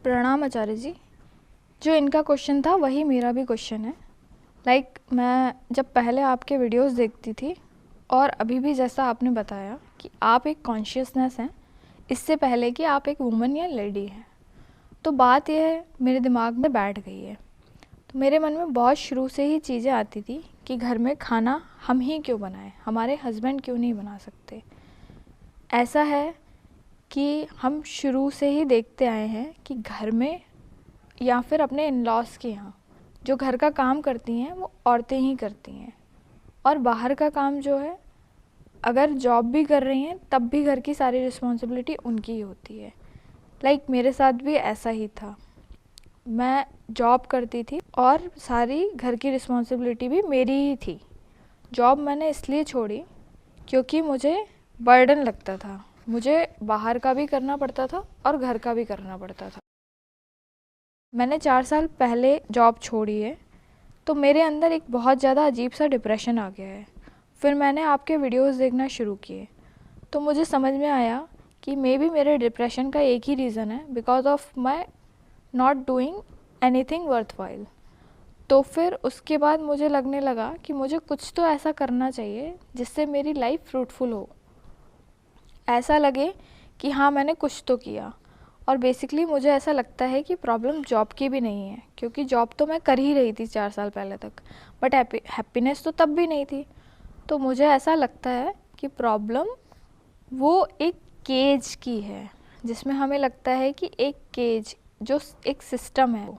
प्रणाम आचार्य जी। जो इनका क्वेश्चन था वही मेरा भी क्वेश्चन है। मैं जब पहले आपके वीडियोस देखती थी और अभी भी जैसा आपने बताया कि आप एक कॉन्शियसनेस हैं, इससे पहले कि आप एक वुमन या लेडी हैं, तो बात यह है मेरे दिमाग में बैठ गई है। तो मेरे मन में बहुत शुरू से ही चीज़ें आती थी कि घर में खाना हम ही क्यों बनाएं, हमारे हस्बैंड क्यों नहीं बना सकते। ऐसा है कि हम शुरू से ही देखते आए हैं कि घर में या फिर अपने इन लॉज़ के यहाँ जो घर का काम करती हैं वो औरतें ही करती हैं, और बाहर का काम जो है अगर जॉब भी कर रही हैं तब भी घर की सारी रिस्पॉन्सिबिलिटी उनकी ही होती है। मेरे साथ भी ऐसा ही था। मैं जॉब करती थी और सारी घर की रिस्पॉन्सिबिलिटी भी मेरी ही थी। जॉब मैंने इसलिए छोड़ी क्योंकि मुझे बर्डन लगता था, मुझे बाहर का भी करना पड़ता था और घर का भी करना पड़ता था। मैंने 4 साल पहले जॉब छोड़ी है, तो मेरे अंदर एक बहुत ज़्यादा अजीब सा डिप्रेशन आ गया है। फिर मैंने आपके वीडियोस देखना शुरू किए, तो मुझे समझ में आया कि मे बी मेरे डिप्रेशन का एक ही रीज़न है, because of my not doing anything worthwhile. तो फिर उसके बाद मुझे लगने लगा कि मुझे कुछ तो ऐसा करना चाहिए जिससे मेरी लाइफ फ्रूटफुल हो, ऐसा लगे कि हाँ मैंने कुछ तो किया। और बेसिकली मुझे ऐसा लगता है कि प्रॉब्लम जॉब की भी नहीं है, क्योंकि जॉब तो मैं कर ही रही थी 4 साल पहले तक, बट हैप्पीनेस तो तब भी नहीं थी। तो मुझे ऐसा लगता है कि प्रॉब्लम वो एक केज की है, जिसमें हमें लगता है कि एक केज जो एक सिस्टम है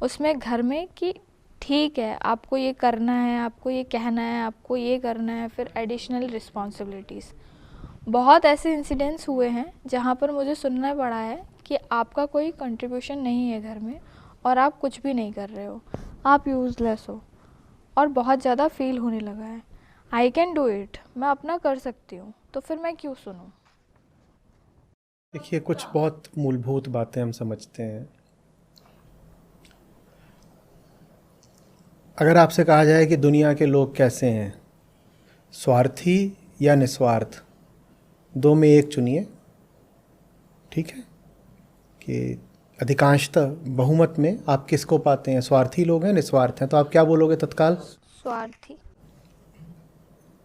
उसमें घर में कि ठीक है आपको ये करना है, आपको ये कहना है, आपको ये करना है, फिर एडिशनल रिस्पॉन्सिबिलिटीज़। बहुत ऐसे इंसिडेंट्स हुए हैं जहाँ पर मुझे सुनना पड़ा है कि आपका कोई कंट्रीब्यूशन नहीं है घर में और आप कुछ भी नहीं कर रहे हो, आप यूज़लेस हो, और बहुत ज़्यादा फील होने लगा है। आई कैन डू इट, मैं अपना कर सकती हूँ, तो फिर मैं क्यों सुनूँ। देखिए, कुछ बहुत मूलभूत बातें हम समझते हैं। अगर आपसे कहा जाए कि दुनिया के लोग कैसे हैं, स्वार्थी या निस्वार्थ, दो में एक चुनिए। ठीक है कि अधिकांशतः बहुमत में आप किसको पाते हैं, स्वार्थी लोग हैं निस्वार्थ हैं, तो आप क्या बोलोगे तत्काल? स्वार्थी।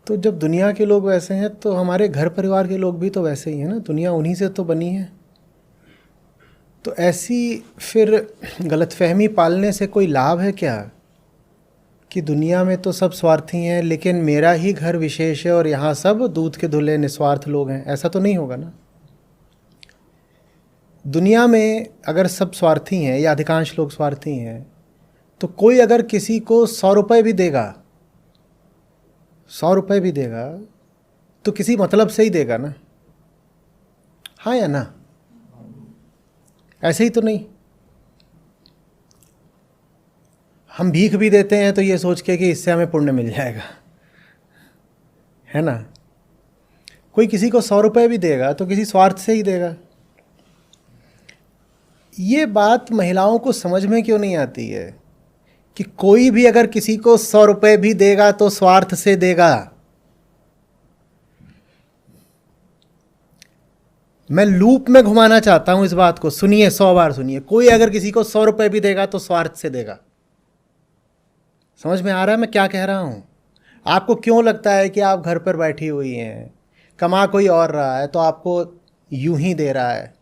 तो जब दुनिया के लोग वैसे हैं तो हमारे घर परिवार के लोग भी तो वैसे ही हैं ना, दुनिया उन्हीं से तो बनी है। तो ऐसी फिर गलतफहमी पालने से कोई लाभ है क्या कि दुनिया में तो सब स्वार्थी हैं लेकिन मेरा ही घर विशेष है और यहाँ सब दूध के धुले निस्वार्थ लोग हैं? ऐसा तो नहीं होगा ना। दुनिया में अगर सब स्वार्थी हैं या अधिकांश लोग स्वार्थी हैं, तो कोई अगर किसी को 100 रुपये भी देगा, 100 रुपये भी देगा, तो किसी मतलब से ही देगा ना, हाँ या ना? ऐसे ही तो नहीं। हम भीख भी देते हैं तो ये सोच के कि इससे हमें पुण्य मिल जाएगा, है ना। कोई किसी को 100 रुपये भी देगा तो किसी स्वार्थ से ही देगा। ये बात महिलाओं को समझ में क्यों नहीं आती है कि कोई भी अगर किसी को 100 रुपये भी देगा तो स्वार्थ से देगा। मैं लूप में घुमाना चाहता हूं इस बात को, सुनिए, 100 बार सुनिए। कोई अगर किसी को 100 रुपये भी देगा तो स्वार्थ से देगा। समझ में आ रहा है मैं क्या कह रहा हूं? आपको क्यों लगता है कि आप घर पर बैठी हुई हैं, कमा कोई और रहा है तो आपको यूं ही दे रहा है?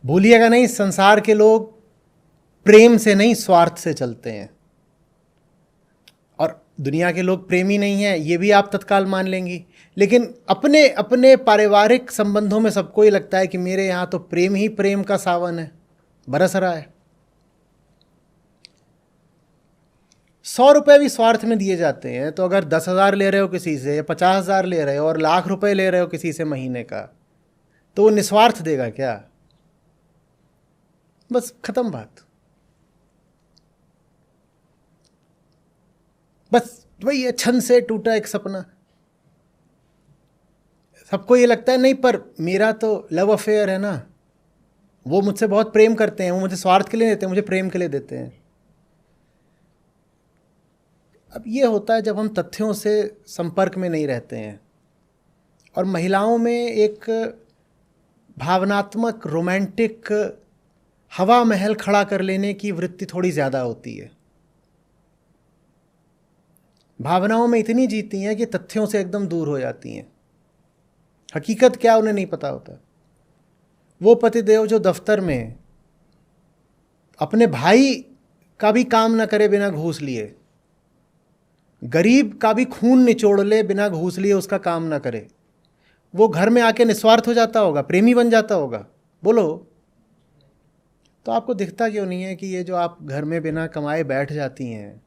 भूलिएगा नहीं, संसार के लोग प्रेम से नहीं स्वार्थ से चलते हैं, और दुनिया के लोग प्रेमी नहीं हैं ये भी आप तत्काल मान लेंगी। लेकिन अपने अपने पारिवारिक संबंधों में सबको ये लगता है कि मेरे यहाँ तो प्रेम ही प्रेम का सावन है, बरस रहा है। 100 रुपये भी स्वार्थ में दिए जाते हैं, तो अगर 10,000 ले रहे हो किसी से, या 50,000 ले रहे हो और लाख रुपए ले रहे हो किसी से महीने का, तो वो निस्वार्थ देगा क्या? बस खत्म बात। बस वही है, छन से टूटा एक सपना। सबको ये लगता है नहीं, पर मेरा तो लव अफेयर है ना, वो मुझसे बहुत प्रेम करते हैं, वो मुझे स्वार्थ के लिए देते हैं, मुझे प्रेम के लिए देते हैं। अब ये होता है जब हम तथ्यों से संपर्क में नहीं रहते हैं। और महिलाओं में एक भावनात्मक रोमांटिक हवा महल खड़ा कर लेने की वृत्ति थोड़ी ज़्यादा होती है। भावनाओं में इतनी जीती हैं कि तथ्यों से एकदम दूर हो जाती हैं। हकीकत क्या उन्हें नहीं पता होता। वो पतिदेव जो दफ्तर में अपने भाई का भी काम ना करे बिना घूस लिए, गरीब का भी खून निचोड़ ले बिना घूस लिए उसका काम ना करे, वो घर में आके निस्वार्थ हो जाता होगा, प्रेमी बन जाता होगा। बोलो, तो आपको दिखता क्यों नहीं है कि ये जो आप घर में बिना कमाए बैठ जाती हैं,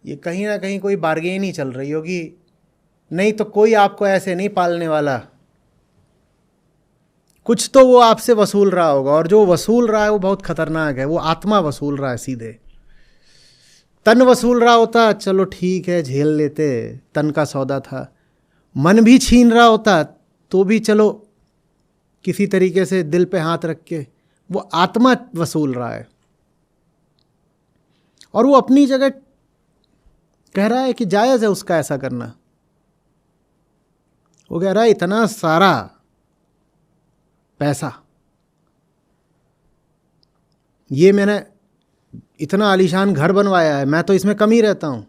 ये कहीं ना कहीं कोई बार्गेन ही चल रही होगी, नहीं तो कोई आपको ऐसे नहीं पालने वाला। कुछ तो वो आपसे वसूल रहा होगा, और जो वसूल रहा है वो बहुत खतरनाक है। वो आत्मा वसूल रहा है सीधे। तन वसूल रहा होता चलो ठीक है झेल लेते, तन का सौदा था। मन भी छीन रहा होता तो भी चलो किसी तरीके से दिल पे हाथ रख के, वो आत्मा वसूल रहा है। और वो अपनी जगह कह रहा है कि जायज़ है उसका ऐसा करना। वो कह रहा है इतना सारा पैसा, ये मैंने इतना आलीशान घर बनवाया है, मैं तो इसमें कम ही रहता हूँ।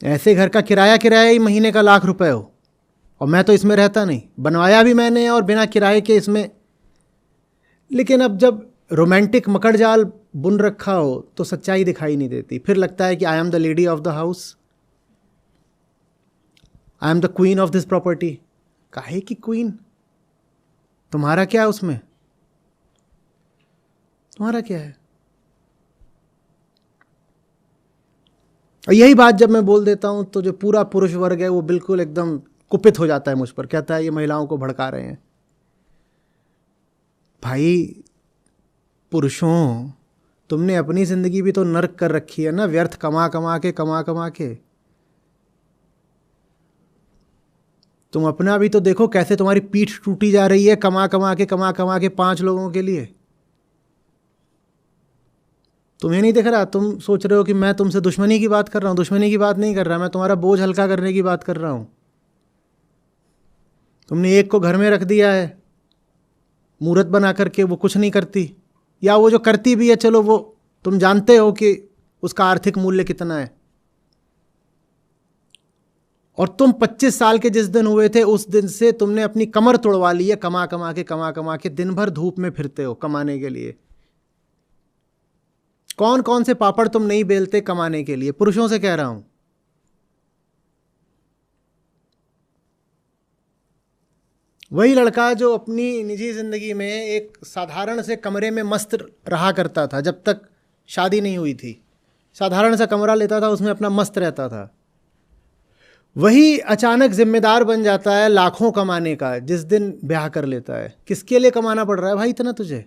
ऐसे घर का किराया ही महीने का ₹1,00,000 हो, और मैं तो इसमें रहता नहीं, बनवाया भी मैंने और बिना किराए के इसमें। लेकिन अब जब रोमांटिक मकड़जाल बुन रखा हो तो सच्चाई दिखाई नहीं देती। फिर लगता है कि I am the lady of the house, I am the queen of this property. काहे की क्वीन? तुम्हारा क्या है उसमें? तुम्हारा क्या है? और यही बात जब मैं बोल देता हूं तो जो पूरा पुरुष वर्ग है वो बिल्कुल एकदम कुपित हो जाता है मुझ पर, कहता है ये महिलाओं को भड़का रहे हैं। भाई पुरुषों, तुमने अपनी जिंदगी भी तो नर्क कर रखी है ना, व्यर्थ कमा कमा के। तुम अपना भी तो देखो, कैसे तुम्हारी पीठ टूटी जा रही है कमा कमा के 5 लोगों के लिए। तुम्हें नहीं दिख रहा? तुम सोच रहे हो कि मैं तुमसे दुश्मनी की बात कर रहा हूं। दुश्मनी की बात नहीं कर रहा, मैं तुम्हारा बोझ हल्का करने की बात कर रहा हूं। तुमने एक को घर में रख दिया है मूर्त बना करके, वो कुछ नहीं करती, या वो जो करती भी है चलो वो तुम जानते हो कि उसका आर्थिक मूल्य कितना है। और तुम 25 साल के जिस दिन हुए थे उस दिन से तुमने अपनी कमर तोड़वा ली है, कमा कमा के दिन भर धूप में फिरते हो कमाने के लिए। कौन कौन से पापड़ तुम नहीं बेलते कमाने के लिए? पुरुषों से कह रहा हूं। वही लड़का जो अपनी निजी जिंदगी में एक साधारण से कमरे में मस्त रहा करता था जब तक शादी नहीं हुई थी, साधारण सा कमरा लेता था, उसमें अपना मस्त रहता था, वही अचानक जिम्मेदार बन जाता है लाखों कमाने का जिस दिन ब्याह कर लेता है। किसके लिए कमाना पड़ रहा है भाई इतना तुझे?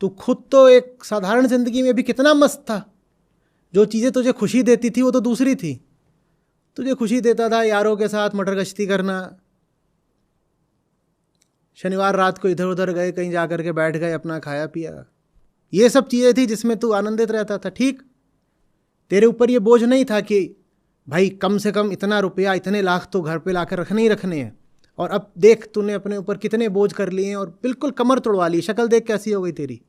तू खुद तो एक साधारण जिंदगी में भी कितना मस्त था। जो चीज़ें तुझे खुशी देती थी वो तो दूसरी थी। तुझे खुशी देता था यारों के साथ मटर गश्ती करना, शनिवार रात को इधर उधर गए, कहीं जा कर के बैठ गए, अपना खाया पिया, ये सब चीज़ें थी जिसमें तू आनंदित रहता था। ठीक, तेरे ऊपर ये बोझ नहीं था कि भाई कम से कम इतना रुपया, इतने लाख तो घर पे लाकर रखने ही रखने हैं। और अब देख तूने अपने ऊपर कितने बोझ कर लिए हैं और बिल्कुल कमर तोड़वा ली। शक्ल देख कैसी हो गई तेरी।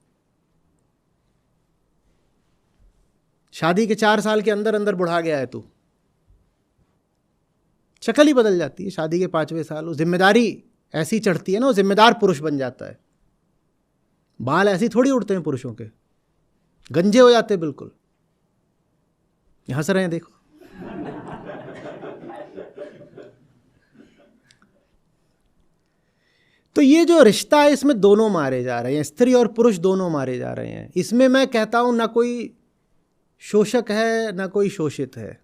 शादी के 4 साल के अंदर अंदर बुढ़ा गया है तू। शक्ल ही बदल जाती है शादी के 5वें साल। वो जिम्मेदारी ऐसी चढ़ती है ना, वो जिम्मेदार पुरुष बन जाता है। बाल ऐसी थोड़ी उड़ते हैं पुरुषों के, गंजे हो जाते हैं बिल्कुल। हंस रहे हैं देखो। तो ये जो रिश्ता है इसमें दोनों मारे जा रहे हैं, स्त्री और पुरुष दोनों मारे जा रहे हैं। इसमें मैं कहता हूं ना कोई शोषक है ना कोई शोषित है,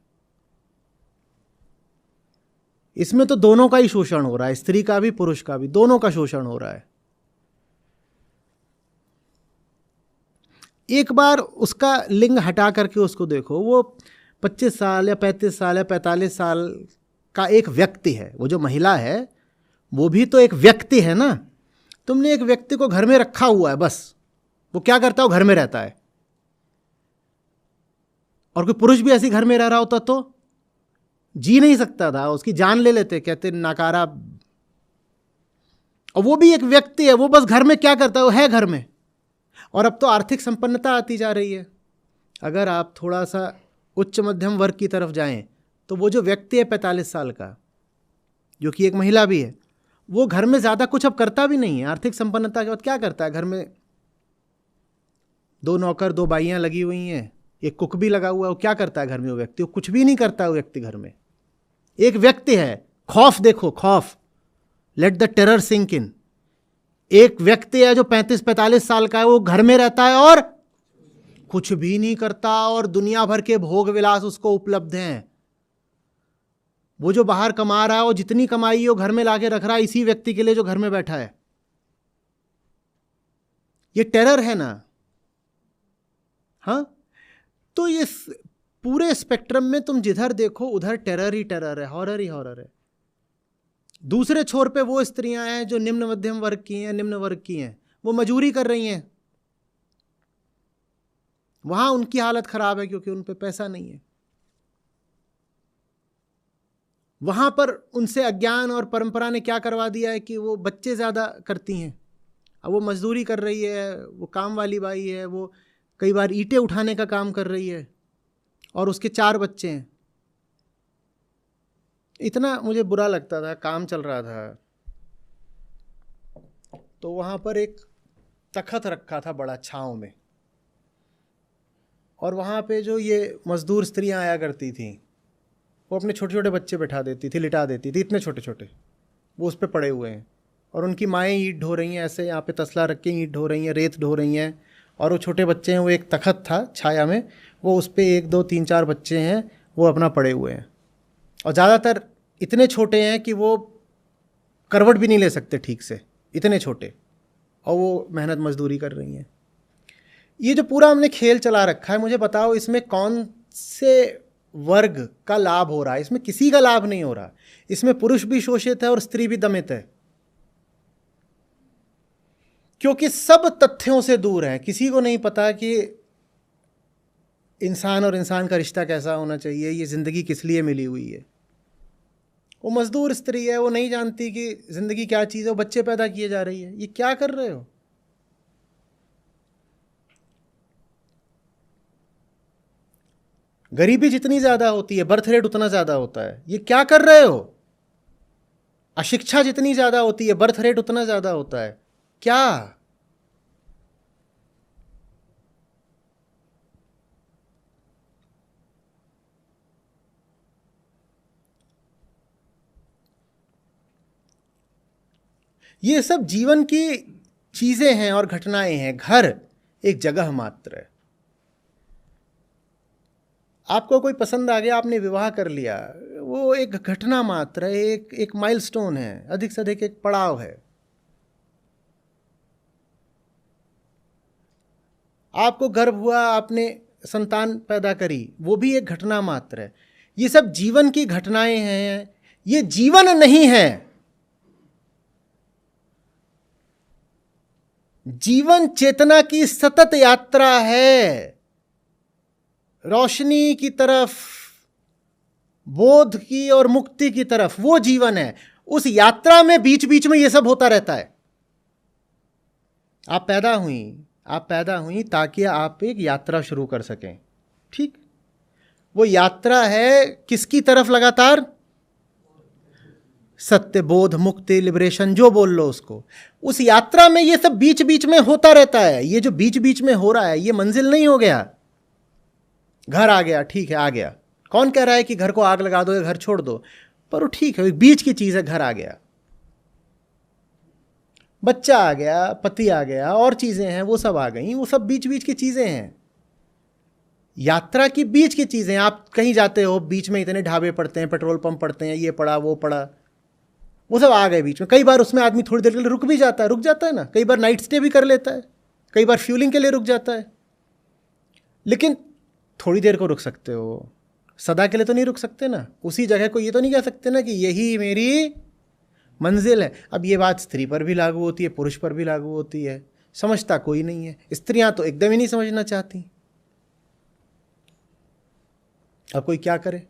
इसमें तो दोनों का ही शोषण हो रहा है, स्त्री का भी पुरुष का भी, दोनों का शोषण हो रहा है। एक बार उसका लिंग हटा करके उसको देखो, वो 25 साल या 35 साल या 45 साल का एक व्यक्ति है। वो जो महिला है वो भी तो एक व्यक्ति है ना। तुमने एक व्यक्ति को घर में रखा हुआ है, बस वो क्या करता है, वो घर में रहता है। और कोई पुरुष भी ऐसी घर में रह रहा होता तो जी नहीं सकता था, उसकी जान ले लेते, कहते नाकारा और वो भी एक व्यक्ति है, वो बस घर में क्या करता है, वो है घर में। और अब तो आर्थिक संपन्नता आती जा रही है। अगर आप थोड़ा सा उच्च मध्यम वर्ग की तरफ जाएं तो वो जो व्यक्ति है 45 साल का, जो कि एक महिला भी है, वो घर में ज़्यादा कुछ अब करता भी नहीं है। आर्थिक संपन्नता के बाद क्या करता है, घर में 2 नौकर 2 बाइयाँ लगी हुई हैं, एक कुक भी लगा हुआ है। वो क्या करता है घर में, वो व्यक्ति, वो कुछ भी नहीं करता। वो व्यक्ति घर में एक व्यक्ति है। खौफ देखो, खौफ, let the terror sink in. एक व्यक्ति है जो 35-45 साल का है, वो घर में रहता है और कुछ भी नहीं करता, और दुनिया भर के भोग विलास उसको उपलब्ध हैं। वो जो बाहर कमा रहा है, वो जितनी कमाई है वो घर में लाके रख रहा है इसी व्यक्ति के लिए जो घर में बैठा है। ये टेरर है ना। हाँ, तो ये पूरे स्पेक्ट्रम में तुम जिधर देखो उधर टेरर ही टेरर है, हॉरर ही हॉरर है। दूसरे छोर पे वो स्त्रियां हैं जो निम्न मध्यम वर्ग की हैं, निम्न वर्ग की हैं, वो मजूरी कर रही हैं। वहां उनकी हालत खराब है क्योंकि उन पे पैसा नहीं है। वहां पर उनसे अज्ञान और परंपरा ने क्या करवा दिया है कि वो बच्चे ज़्यादा करती हैं। अब वो मजदूरी कर रही है, वो काम वाली बाई है, वो कई बार ईंटें उठाने का काम कर रही है, और उसके 4 बच्चे हैं। इतना मुझे बुरा लगता था, काम चल रहा था तो वहाँ पर एक तख्त रखा था बड़ा छाँव में, और वहाँ पे जो ये मज़दूर स्त्रियाँ आया करती थीं, वो अपने छोटे छोटे बच्चे बैठा देती थी, लिटा देती थी, इतने छोटे छोटे, वो उस पर पड़े हुए हैं, और उनकी माएँ ईंट ढो रही हैं, ऐसे यहाँ पे तसला रख के ईंट ढो रही हैं, रेत ढो रही हैं, और वो छोटे बच्चे हैं। वो एक तख्त था छाया में, वो उस पर 1 2 3 4 बच्चे हैं, वो अपना पड़े हुए हैं, और ज़्यादातर इतने छोटे हैं कि वो करवट भी नहीं ले सकते ठीक से, इतने छोटे, और वो मेहनत मजदूरी कर रही हैं। ये जो पूरा हमने खेल चला रखा है, मुझे बताओ इसमें कौन से वर्ग का लाभ हो रहा है? इसमें किसी का लाभ नहीं हो रहा। इसमें पुरुष भी शोषित है और स्त्री भी दमित है, क्योंकि सब तथ्यों से दूर है। किसी को नहीं पता कि इंसान और इंसान का रिश्ता कैसा होना चाहिए, ये ज़िंदगी किस लिए मिली हुई है। वो मजदूर स्त्री है, वो नहीं जानती कि ज़िंदगी क्या चीज़ है, वो बच्चे पैदा किए जा रही है। ये क्या कर रहे हो? गरीबी जितनी ज़्यादा होती है, बर्थ रेट उतना ज़्यादा होता है। ये क्या कर रहे हो? अशिक्षा जितनी ज़्यादा होती है, बर्थ रेट उतना ज़्यादा होता है। क्या? ये सब जीवन की चीज़ें हैं और घटनाएं हैं। घर एक जगह मात्र है। आपको कोई पसंद आ गया, आपने विवाह कर लिया, वो एक घटना मात्र है, एक माइलस्टोन है, अधिक से अधिक एक पड़ाव है। आपको गर्भ हुआ, आपने संतान पैदा करी, वो भी एक घटना मात्र है। ये सब जीवन की घटनाएं हैं, ये जीवन नहीं है। जीवन चेतना की सतत यात्रा है, रोशनी की तरफ, बोध की और मुक्ति की तरफ, वो जीवन है। उस यात्रा में बीच बीच में ये सब होता रहता है। आप पैदा हुई ताकि आप एक यात्रा शुरू कर सकें, ठीक? वो यात्रा है किसकी तरफ? लगातार सत्य, बोध, मुक्ति, लिबरेशन, जो बोल लो उसको। उस यात्रा में ये सब बीच बीच में होता रहता है। ये जो बीच बीच में हो रहा है, ये मंजिल नहीं हो गया। घर आ गया, ठीक है, आ गया। कौन कह रहा है कि घर को आग लगा दो या घर छोड़ दो? पर वो ठीक है, बीच की चीज़ है। घर आ गया, बच्चा आ गया, पति आ गया, और चीज़ें हैं, वो सब आ गई। वो सब बीच बीच की चीज़ें हैं, यात्रा की बीच की चीज़ें। आप कहीं जाते हो, बीच में इतने ढाबे पड़ते हैं, पेट्रोल पंप पड़ते हैं, ये पड़ा वो पड़ा, वो सब आ गए बीच में। कई बार उसमें आदमी थोड़ी देर के लिए रुक भी जाता है, रुक जाता है ना। कई बार नाइट स्टे भी कर लेता है, कई बार फ्यूलिंग के लिए रुक जाता है। लेकिन थोड़ी देर को रुक सकते हो, सदा के लिए तो नहीं रुक सकते ना। उसी जगह को ये तो नहीं कह सकते ना कि यही मेरी मंजिल है। अब ये बात स्त्री पर भी लागू होती है, पुरुष पर भी लागू होती है। समझता कोई नहीं है। स्त्रियां तो एकदम ही नहीं समझना चाहती। अब कोई क्या करे?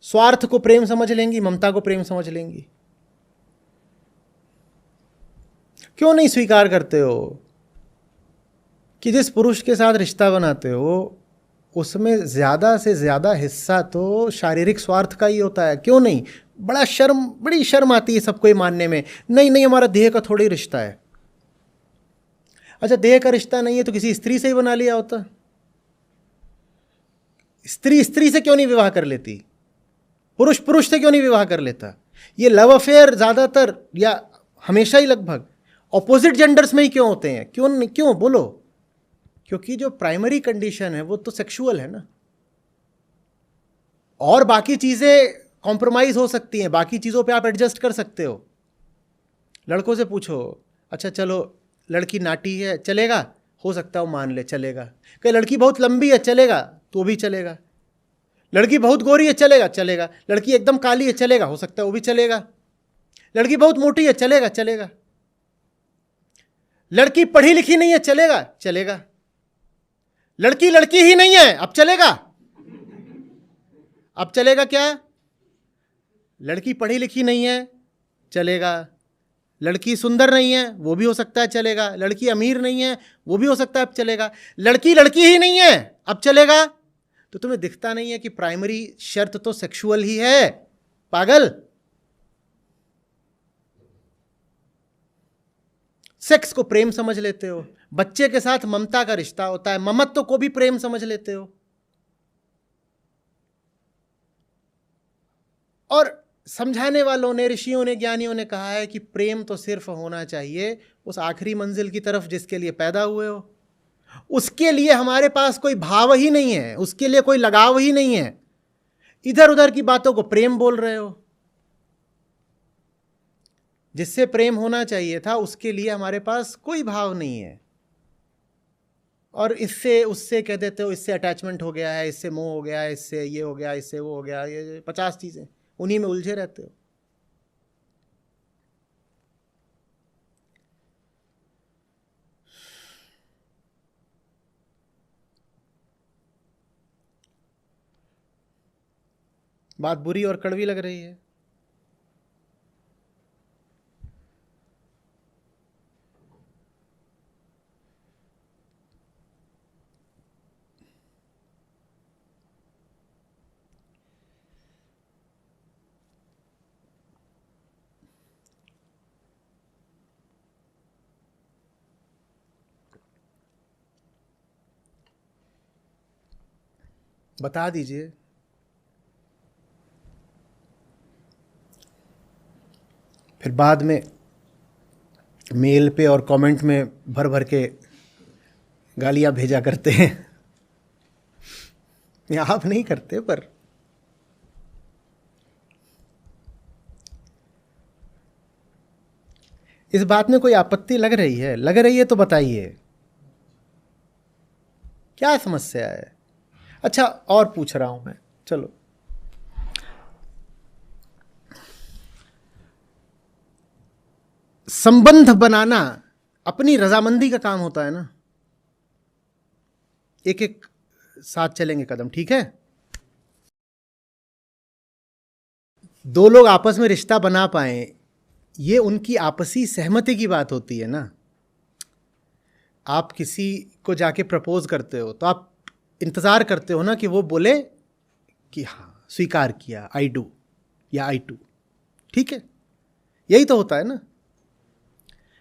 स्वार्थ को प्रेम समझ लेंगी, ममता को प्रेम समझ लेंगी। क्यों नहीं स्वीकार करते हो कि जिस पुरुष के साथ रिश्ता बनाते हो उसमें ज़्यादा से ज़्यादा हिस्सा तो शारीरिक स्वार्थ का ही होता है? क्यों नहीं? बड़ी शर्म आती है सबको ये मानने में, नहीं नहीं हमारा देह का थोड़ी रिश्ता है। अच्छा, देह का रिश्ता नहीं है तो किसी स्त्री से ही बना लिया होता। स्त्री से क्यों नहीं विवाह कर लेती? पुरुष से क्यों नहीं विवाह कर लेता? ये लव अफेयर ज़्यादातर या हमेशा ही लगभग ऑपोजिट जेंडर्स में ही क्यों होते हैं? क्यों बोलो? क्योंकि जो प्राइमरी कंडीशन है वो तो सेक्सुअल है ना, और बाकी चीज़ें कॉम्प्रोमाइज़ हो सकती हैं, बाकी चीज़ों पे आप एडजस्ट कर सकते हो। लड़कों से पूछो, अच्छा चलो लड़की नाटी है चलेगा, हो सकता है वो मान ले, चलेगा। कहीं लड़की बहुत लंबी है चलेगा, तो भी चलेगा। लड़की बहुत गोरी है चलेगा, चलेगा। लड़की एकदम काली है चलेगा, हो सकता है वो भी चलेगा। लड़की बहुत मोटी है चलेगा, चलेगा। लड़की पढ़ी लिखी नहीं है चलेगा, चलेगा। लड़की ही नहीं है, अब चलेगा? अब चलेगा क्या? लड़की पढ़ी लिखी नहीं है चलेगा। लड़की सुंदर नहीं है वो भी हो सकता है, चलेगा। लड़की अमीर नहीं है वो भी हो सकता है, अब चलेगा। लड़की ही नहीं है, अब चलेगा। तो तुम्हें दिखता नहीं है कि प्राइमरी शर्त तो सेक्सुअल ही है, पागल। सेक्स को प्रेम समझ लेते हो, बच्चे के साथ ममता का रिश्ता होता है, ममत्व को भी प्रेम समझ लेते हो। और समझाने वालों ने, ऋषियों ने, ज्ञानियों ने कहा है कि प्रेम तो सिर्फ होना चाहिए उस आखिरी मंजिल की तरफ जिसके लिए पैदा हुए हो। उसके लिए हमारे पास कोई भाव ही नहीं है, उसके लिए कोई लगाव ही नहीं है। इधर उधर की बातों को प्रेम बोल रहे हो। जिससे प्रेम होना चाहिए था उसके लिए हमारे पास कोई भाव नहीं है, और इससे उससे कह देते हो इससे अटैचमेंट हो गया है, इससे मोह हो गया है, इससे ये हो गया, इससे वो हो गया, ये 50 चीज़ें, उन्हीं में उलझे रहते हो। बात बुरी और कड़वी लग रही है। बता दीजिए। फिर बाद में मेल पे और कमेंट में भर भर के गालियां भेजा करते हैं। या आप नहीं करते, पर इस बात में कोई आपत्ति लग रही है? लग रही है तो बताइए, क्या समस्या है? अच्छा, और पूछ रहा हूं मैं, चलो संबंध बनाना अपनी रजामंदी का काम होता है ना। एक एक साथ चलेंगे कदम, ठीक है? दो लोग आपस में रिश्ता बना पाए, ये उनकी आपसी सहमति की बात होती है ना। आप किसी को जाके प्रपोज करते हो तो आप इंतज़ार करते हो ना कि वो बोले कि हाँ स्वीकार किया, आई डू या आई टू, ठीक है? यही तो होता है ना।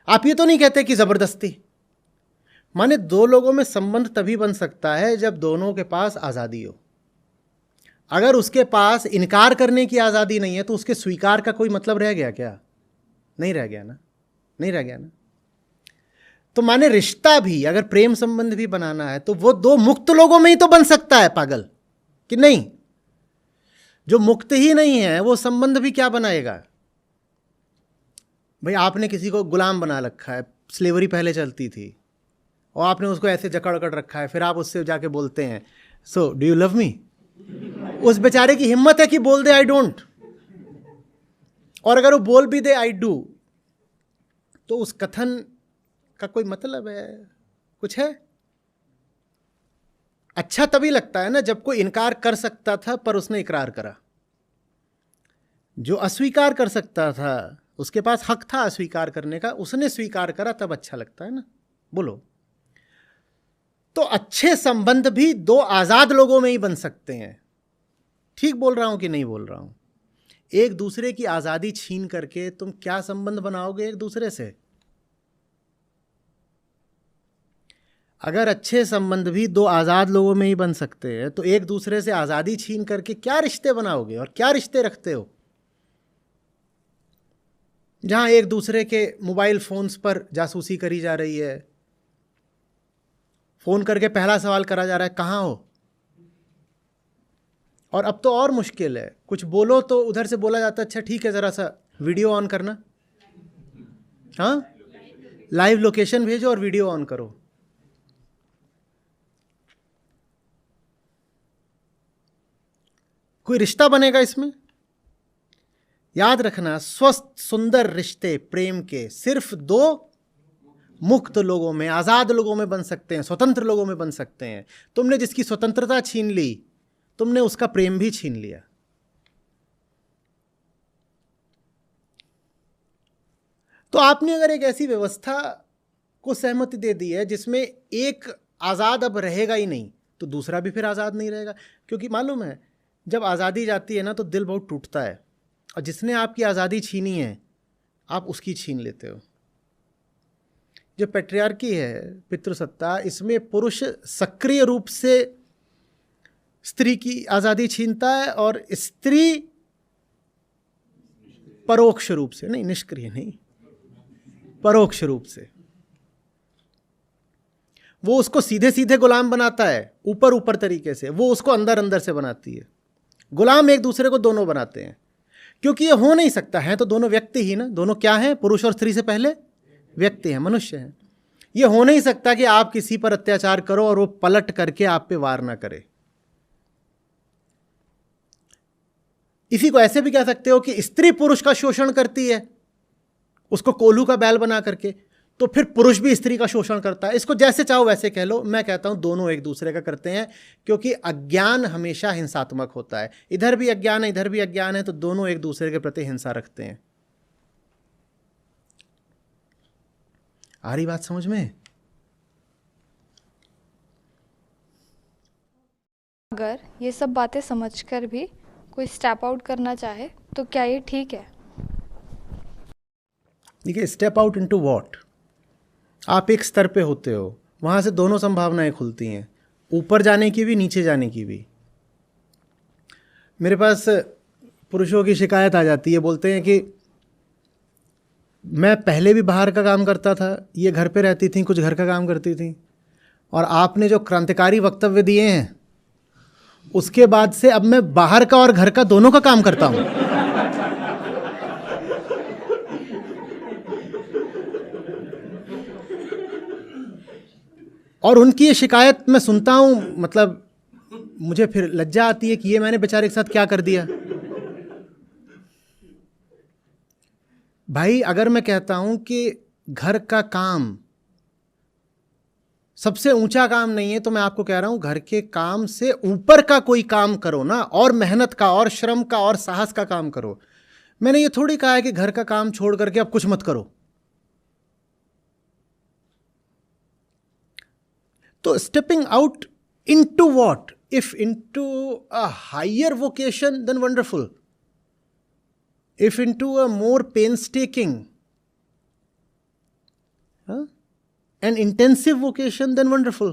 आप ये तो नहीं कहते कि ज़बरदस्ती। माने दो लोगों में संबंध तभी बन सकता है जब दोनों के पास आज़ादी हो। अगर उसके पास इनकार करने की आज़ादी नहीं है तो उसके स्वीकार का कोई मतलब रह गया क्या? नहीं रह गया ना, नहीं रह गया ना। तो माने रिश्ता भी, अगर प्रेम संबंध भी बनाना है तो वो दो मुक्त लोगों में ही तो बन सकता है, पागल, कि नहीं? जो मुक्त ही नहीं है वो संबंध भी क्या बनाएगा? भाई आपने किसी को गुलाम बना रखा है, स्लेवरी पहले चलती थी, और आपने उसको ऐसे जकड़ कर रखा है, फिर आप उससे जाके बोलते हैं so do you love me? उस बेचारे की हिम्मत है कि बोल दे आई डोंट, और अगर वो बोल भी दे आई डू, तो उस कथन का कोई मतलब है? कुछ है? अच्छा तभी लगता है ना जब कोई इनकार कर सकता था पर उसने इकरार करा। जो अस्वीकार कर सकता था, उसके पास हक था अस्वीकार करने का, उसने स्वीकार करा, तब अच्छा लगता है ना। बोलो। तो अच्छे संबंध भी दो आजाद लोगों में ही बन सकते हैं। ठीक बोल रहा हूं कि नहीं बोल रहा हूं? एक दूसरे की आजादी छीन करके तुम क्या संबंध बनाओगे एक दूसरे से? अगर अच्छे संबंध भी दो आजाद लोगों में ही बन सकते हैं, तो एक दूसरे से आजादी छीन करके क्या रिश्ते बनाओगे और क्या रिश्ते रखते हो? जहां एक दूसरे के मोबाइल फोन्स पर जासूसी करी जा रही है, फोन करके पहला सवाल करा जा रहा है, कहां हो? और अब तो और मुश्किल है, कुछ बोलो तो उधर से बोला जाता है, अच्छा ठीक है जरा सा वीडियो ऑन करना, हाँ लाइव लोकेशन भेजो और वीडियो ऑन करो। कोई रिश्ता बनेगा इसमें? याद रखना, स्वस्थ सुंदर रिश्ते प्रेम के सिर्फ दो मुक्त लोगों में, आजाद लोगों में बन सकते हैं, स्वतंत्र लोगों में बन सकते हैं। तुमने जिसकी स्वतंत्रता छीन ली, तुमने उसका प्रेम भी छीन लिया। तो आपने अगर एक ऐसी व्यवस्था को सहमति दे दी है जिसमें एक आजाद अब रहेगा ही नहीं, तो दूसरा भी फिर आजाद नहीं रहेगा। क्योंकि मालूम है, जब आज़ादी जाती है ना तो दिल बहुत टूटता है, और जिसने आपकी आज़ादी छीनी है आप उसकी छीन लेते हो। जो पैट्रियार्की है, पितृसत्ता, इसमें पुरुष सक्रिय रूप से स्त्री की आज़ादी छीनता है और स्त्री परोक्ष रूप से, नहीं निष्क्रिय नहीं, परोक्ष रूप से वो उसको सीधे सीधे गुलाम बनाता है, ऊपर ऊपर तरीके से वो उसको अंदर अंदर से बनाती है। गुलाम एक दूसरे को दोनों बनाते हैं, क्योंकि ये हो नहीं सकता है, तो दोनों व्यक्ति ही ना, दोनों क्या हैं, पुरुष और स्त्री से पहले व्यक्ति हैं, मनुष्य हैं। ये हो नहीं सकता कि आप किसी पर अत्याचार करो और वो पलट करके आप पे वार ना करे। इसी को ऐसे भी कह सकते हो कि स्त्री पुरुष का शोषण करती है, उसको कोल्हू का बैल बना करके, तो फिर पुरुष भी स्त्री का शोषण करता है। इसको जैसे चाहो वैसे कह लो, मैं कहता हूं दोनों एक दूसरे का करते हैं, क्योंकि अज्ञान हमेशा हिंसात्मक होता है। इधर भी अज्ञान है, इधर भी अज्ञान है, तो दोनों एक दूसरे के प्रति हिंसा रखते हैं। आ रही बात समझ में? अगर ये सब बातें समझकर भी कोई स्टेप आउट करना चाहे तो क्या ये ठीक है? देखिए, स्टेप आउट इनटू व्हाट? आप एक स्तर पे होते हो, वहाँ से दोनों संभावनाएं खुलती हैं, ऊपर जाने की भी, नीचे जाने की भी। मेरे पास पुरुषों की शिकायत आ जाती है, बोलते हैं कि मैं पहले भी बाहर का काम करता था, ये घर पे रहती थी, कुछ घर का काम करती थी, और आपने जो क्रांतिकारी वक्तव्य दिए हैं उसके बाद से अब मैं बाहर का और घर का दोनों का काम करता हूँ। और उनकी ये शिकायत मैं सुनता हूँ, मतलब मुझे फिर लज्जा आती है कि ये मैंने बेचारे के साथ क्या कर दिया। भाई, अगर मैं कहता हूं कि घर का काम सबसे ऊंचा काम नहीं है, तो मैं आपको कह रहा हूं घर के काम से ऊपर का कोई काम करो ना, और मेहनत का और श्रम का और साहस का काम करो। मैंने ये थोड़ी कहा है कि घर का काम छोड़ करके अब कुछ मत करो। तो stepping out into what? If into a higher vocation, then wonderful. If into a more painstaking and intensive vocation, then wonderful.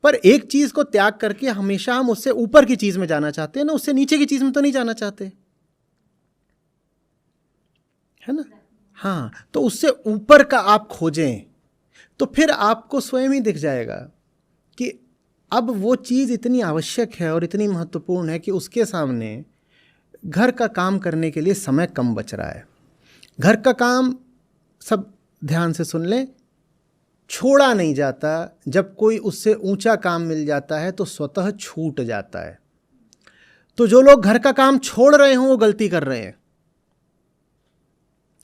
पर एक चीज को त्याग करके हमेशा हम उससे ऊपर की चीज में जाना चाहते हैं ना, उससे नीचे की चीज में तो नहीं जाना चाहते, है ना? हाँ, तो उससे ऊपर का आप खोजें, तो फिर आपको स्वयं ही दिख जाएगा कि अब वो चीज इतनी आवश्यक है और इतनी महत्वपूर्ण है कि उसके सामने घर का काम करने के लिए समय कम बच रहा है। घर का काम, सब ध्यान से सुन लें, छोड़ा नहीं जाता। जब कोई उससे ऊंचा काम मिल जाता है तो स्वतः छूट जाता है। तो जो लोग घर का काम छोड़ रहे हों वो गलती कर रहे हैं,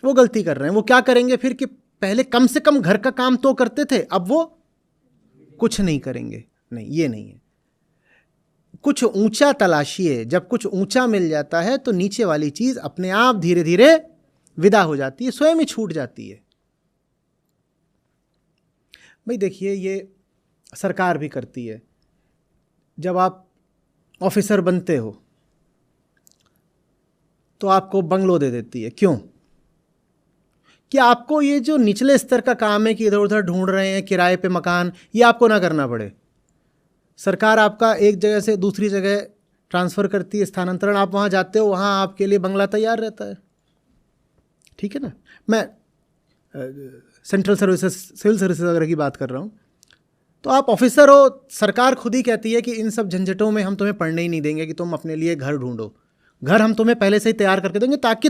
वो गलती कर रहे हैं। वो क्या करेंगे फिर कि पहले कम से कम घर का काम तो करते थे, अब वो कुछ नहीं करेंगे। नहीं, ये नहीं है। कुछ ऊंचा तलाशिए, जब कुछ ऊंचा मिल जाता है तो नीचे वाली चीज अपने आप धीरे धीरे विदा हो जाती है, स्वयं ही छूट जाती है। भाई देखिए, ये सरकार भी करती है। जब आप ऑफिसर बनते हो तो आपको बंगलो दे देती है। क्यों? कि आपको ये जो निचले स्तर का काम है कि इधर उधर ढूंढ रहे हैं किराए पे मकान, ये आपको ना करना पड़े। सरकार आपका एक जगह से दूसरी जगह ट्रांसफ़र करती है, स्थानांतरण, आप वहाँ जाते हो, वहाँ आपके लिए बंगला तैयार रहता है। ठीक है ना? मैं सेंट्रल सर्विसेज, सिविल सर्विसेज वगैरह की बात कर रहा हूँ। तो आप ऑफिसर हो, सरकार खुद ही कहती है कि इन सब झंझटों में हम तुम्हें पढ़ने ही नहीं देंगे, कि तुम अपने लिए घर ढूंढो। घर हम तुम्हें पहले से ही तैयार करके देंगे ताकि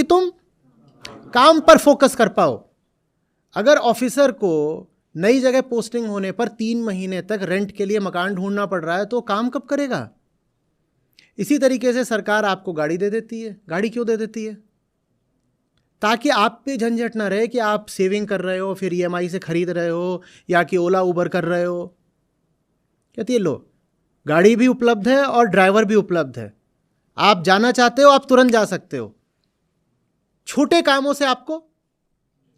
तुम काम पर फोकस कर पाओ। अगर ऑफिसर को नई जगह पोस्टिंग होने पर 3 महीने तक रेंट के लिए मकान ढूंढना पड़ रहा है तो काम कब करेगा? इसी तरीके से सरकार आपको गाड़ी दे देती है। गाड़ी क्यों दे देती है? ताकि आप पे झंझट ना रहे कि आप सेविंग कर रहे हो, फिर ईएमआई से खरीद रहे हो, या कि ओला उबर कर रहे हो। कहती है लो, गाड़ी भी उपलब्ध है और ड्राइवर भी उपलब्ध है, आप जाना चाहते हो आप तुरंत जा सकते हो। छोटे कामों से आपको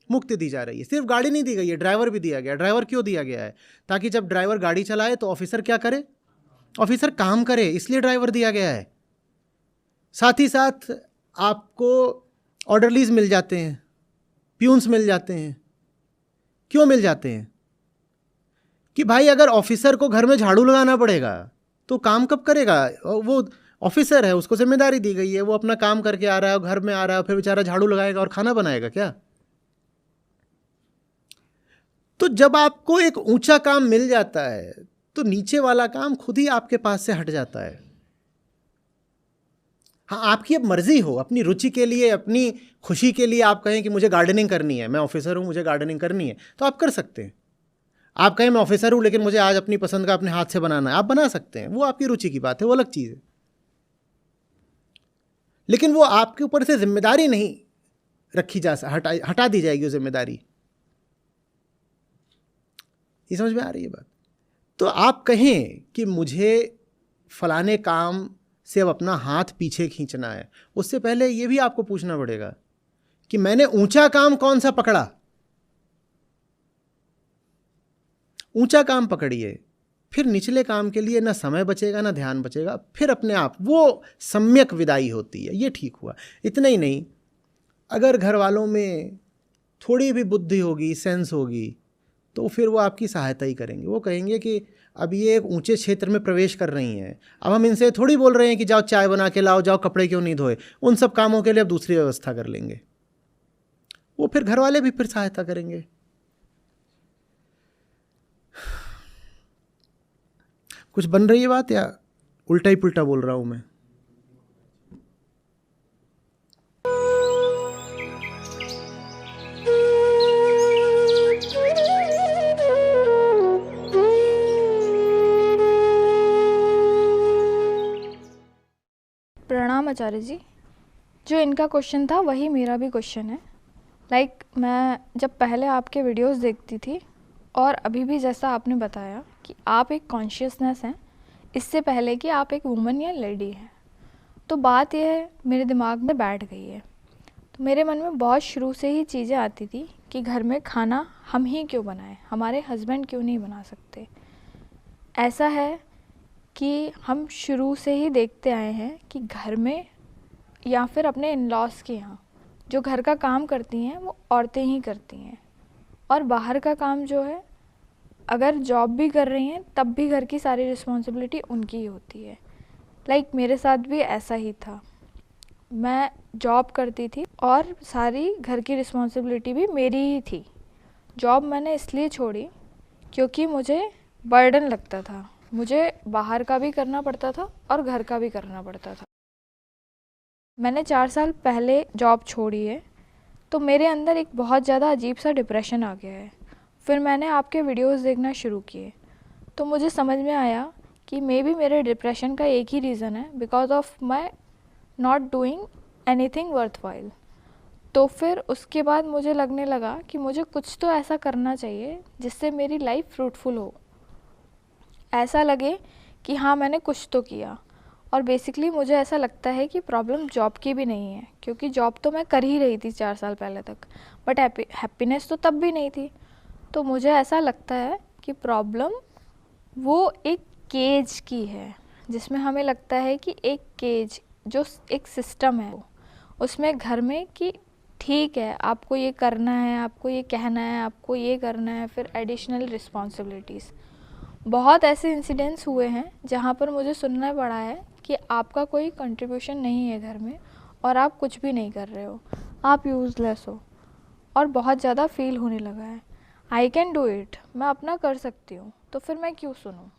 मुक्ति दी जा रही है। सिर्फ गाड़ी नहीं दी गई है, ड्राइवर भी दिया गया। ड्राइवर क्यों दिया गया है? ताकि जब ड्राइवर गाड़ी चलाए तो ऑफिसर क्या करे? ऑफिसर काम करे, इसलिए ड्राइवर दिया गया है। साथ ही साथ आपको ऑर्डरलीज मिल जाते हैं, प्यून्स मिल जाते हैं। क्यों मिल जाते हैं? कि भाई अगर ऑफिसर को घर में झाड़ू लगाना पड़ेगा तो काम कब करेगा? वो ऑफिसर है, उसको जिम्मेदारी दी गई है, वो अपना काम करके आ रहा है, घर में आ रहा है, फिर बेचारा झाड़ू लगाएगा और खाना बनाएगा क्या? तो जब आपको एक ऊंचा काम मिल जाता है तो नीचे वाला काम खुद ही आपके पास से हट जाता है। हाँ, आपकी अब मर्जी हो, अपनी रुचि के लिए, अपनी खुशी के लिए आप कहें कि मुझे गार्डनिंग करनी है, मैं ऑफिसर हूँ, मुझे गार्डनिंग करनी है, तो आप कर सकते हैं। आप कहें मैं ऑफिसर हूँ लेकिन मुझे आज अपनी पसंद का अपने हाथ से बनाना है, आप बना सकते हैं। वो आपकी रुचि की बात है, वो अलग चीज़ है। लेकिन वो आपके ऊपर से जिम्मेदारी नहीं रखी जा हटा दी जाएगी वो जिम्मेदारी। ये समझ में आ रही है बात? तो आप कहें कि मुझे फलाने काम से अब अपना हाथ पीछे खींचना है, उससे पहले ये भी आपको पूछना पड़ेगा कि मैंने ऊंचा काम कौन सा पकड़ा। ऊंचा काम पकड़िए, फिर निचले काम के लिए ना समय बचेगा ना ध्यान बचेगा, फिर अपने आप वो सम्यक विदाई होती है। ये ठीक हुआ। इतना ही नहीं, अगर घर वालों में थोड़ी भी बुद्धि होगी, सेंस होगी, तो फिर वो आपकी सहायता ही करेंगे। वो कहेंगे कि अब ये एक ऊंचे क्षेत्र में प्रवेश कर रही हैं, अब हम इनसे थोड़ी बोल रहे हैं कि जाओ चाय बना के लाओ, जाओ कपड़े क्यों नहीं धोए। उन सब कामों के लिए अब दूसरी व्यवस्था कर लेंगे। वो फिर घर वाले भी फिर सहायता करेंगे। कुछ बन रही है बात या उल्टा ही पुल्टा बोल रहा हूं मैं? प्रणाम आचार्य जी। जो इनका क्वेश्चन था वही मेरा भी क्वेश्चन है। लाइक मैं जब पहले आपके वीडियोस देखती थी और अभी भी जैसा आपने बताया कि आप एक कॉन्शियसनेस हैं, इससे पहले कि आप एक वुमन या लेडी हैं, तो बात यह है मेरे दिमाग में बैठ गई है। तो मेरे मन में बहुत शुरू से ही चीज़ें आती थी कि घर में खाना हम ही क्यों बनाएं, हमारे हस्बैंड क्यों नहीं बना सकते। ऐसा है कि हम शुरू से ही देखते आए हैं कि घर में या फिर अपने इन लॉज के यहाँ जो घर का काम करती हैं वो औरतें ही करती हैं, और बाहर का काम जो है अगर जॉब भी कर रही हैं तब भी घर की सारी रिस्पॉन्सिबिलिटी उनकी ही होती है। लाइक मेरे साथ भी ऐसा ही था। मैं जॉब करती थी और सारी घर की रिस्पॉन्सिबिलिटी भी मेरी ही थी। जॉब मैंने इसलिए छोड़ी क्योंकि मुझे बर्डन लगता था, मुझे बाहर का भी करना पड़ता था और घर का भी करना पड़ता था। मैंने 4 साल पहले जॉब छोड़ी है, तो मेरे अंदर एक बहुत ज़्यादा अजीब सा डिप्रेशन आ गया है। फिर मैंने आपके वीडियोस देखना शुरू किए तो मुझे समझ में आया कि मे बी मेरे डिप्रेशन का एक ही रीज़न है, because of my not doing anything worthwhile. तो फिर उसके बाद मुझे लगने लगा कि मुझे कुछ तो ऐसा करना चाहिए जिससे मेरी लाइफ फ्रूटफुल हो। ऐसा लगे कि हाँ मैंने कुछ तो किया। और बेसिकली मुझे ऐसा लगता है कि प्रॉब्लम जॉब की भी नहीं है, क्योंकि जॉब तो मैं कर ही रही थी 4 साल पहले तक, बट हैप्पीनेस तो तब भी नहीं थी। तो मुझे ऐसा लगता है कि प्रॉब्लम वो एक केज की है, जिसमें हमें लगता है कि एक केज जो एक सिस्टम है उसमें घर में कि ठीक है आपको ये करना है, आपको ये कहना है, आपको ये करना है, फिर एडिशनल रिस्पॉन्सिबिलिटीज़। बहुत ऐसे इंसिडेंट्स हुए हैं जहाँ पर मुझे सुनना पड़ा है कि आपका कोई कंट्रीब्यूशन नहीं है घर में और आप कुछ भी नहीं कर रहे हो, आप यूज़लेस हो, और बहुत ज़्यादा फील होने लगा है। आई कैन डू इट, मैं अपना कर सकती हूँ, तो फिर मैं क्यों सुनूँ।